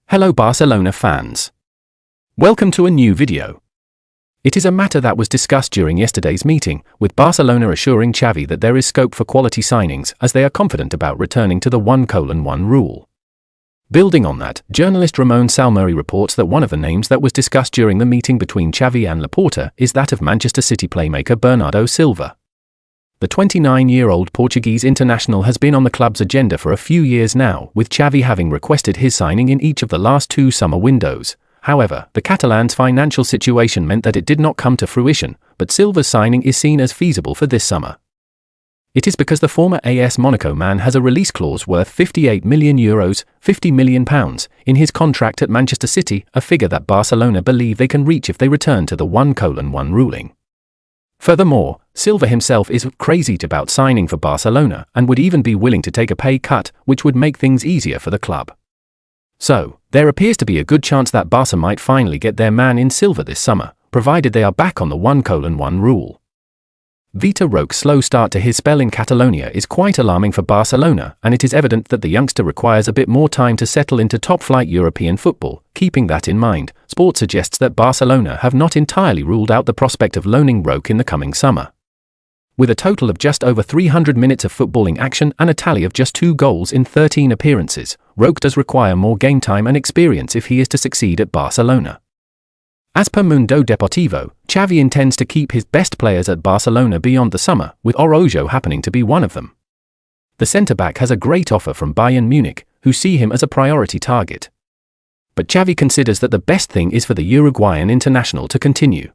Hello Barcelona fans. Welcome to a new video. It is a matter that was discussed during yesterday's meeting, with Barcelona assuring Xavi that there is scope for quality signings as they are confident about returning to the 1:1 rule. Building on that, journalist Ramon Salmuri reports that one of the names that was discussed during the meeting between Xavi and Laporta is that of Manchester City playmaker Bernardo Silva. The 29-year-old Portuguese international has been on the club's agenda for a few years now, with Xavi having requested his signing in each of the last two summer windows. However, the Catalans' financial situation meant that it did not come to fruition, but Silva's signing is seen as feasible for this summer. It is because the former AS Monaco man has a release clause worth €58 million, £50 million, in his contract at Manchester City, a figure that Barcelona believe they can reach if they return to the 1:1 ruling. Furthermore, Silva himself is crazy about signing for Barcelona and would even be willing to take a pay cut, which would make things easier for the club. So, there appears to be a good chance that Barca might finally get their man in Silva this summer, provided they are back on the 1:1 rule. Vitor Roque's slow start to his spell in Catalonia is quite alarming for Barcelona, and it is evident that the youngster requires a bit more time to settle into top-flight European football. Keeping that in mind, Sport suggests that Barcelona have not entirely ruled out the prospect of loaning Roque in the coming summer. With a total of just over 300 minutes of footballing action and a tally of just 2 goals in 13 appearances, Roque does require more game time and experience if he is to succeed at Barcelona. As per Mundo Deportivo, Xavi intends to keep his best players at Barcelona beyond the summer, with Araujo happening to be one of them. The centre-back has a great offer from Bayern Munich, who see him as a priority target. But Xavi considers that the best thing is for the Uruguayan international to continue.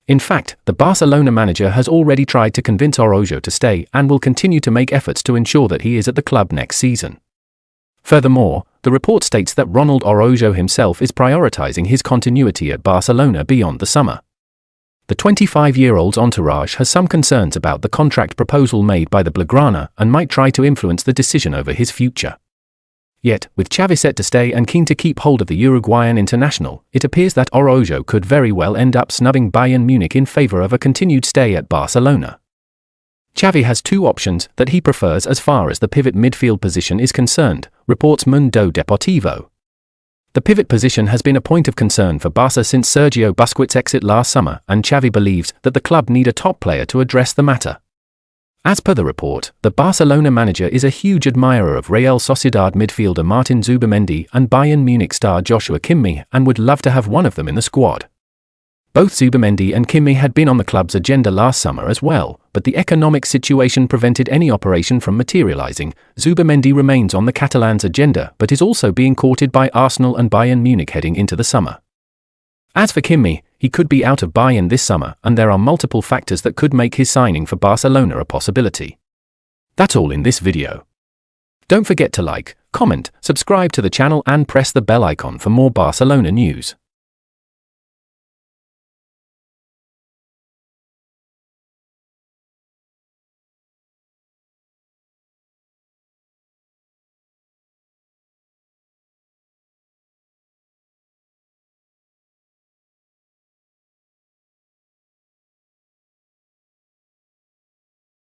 In fact, the Barcelona manager has already tried to convince Araujo to stay and will continue to make efforts to ensure that he is at the club next season. Furthermore, the report states that Ronald Araujo himself is prioritizing his continuity at Barcelona beyond the summer. The 25-year-old's entourage has some concerns about the contract proposal made by the Blaugrana and might try to influence the decision over his future. Yet, with Xavi set to stay and keen to keep hold of the Uruguayan international, it appears that Araujo could very well end up snubbing Bayern Munich in favor of a continued stay at Barcelona. Xavi has 2 options that he prefers as far as the pivot midfield position is concerned, reports Mundo Deportivo. The pivot position has been a point of concern for Barca since Sergio Busquets' exit last summer, and Xavi believes that the club need a top player to address the matter. As per the report, the Barcelona manager is a huge admirer of Real Sociedad midfielder Martin Zubimendi and Bayern Munich star Joao Cancelo and would love to have one of them in the squad. Both Zubimendi and Cancelo had been on the club's agenda last summer as well, but the economic situation prevented any operation from materializing. Zubimendi remains on the Catalans' agenda but is also being courted by Arsenal and Bayern Munich heading into the summer. As for Cancelo, he could be out of Bayern this summer, and there are multiple factors that could make his signing for Barcelona a possibility. That's all in this video. Don't forget to like, comment, subscribe to the channel and press the bell icon for more Barcelona news.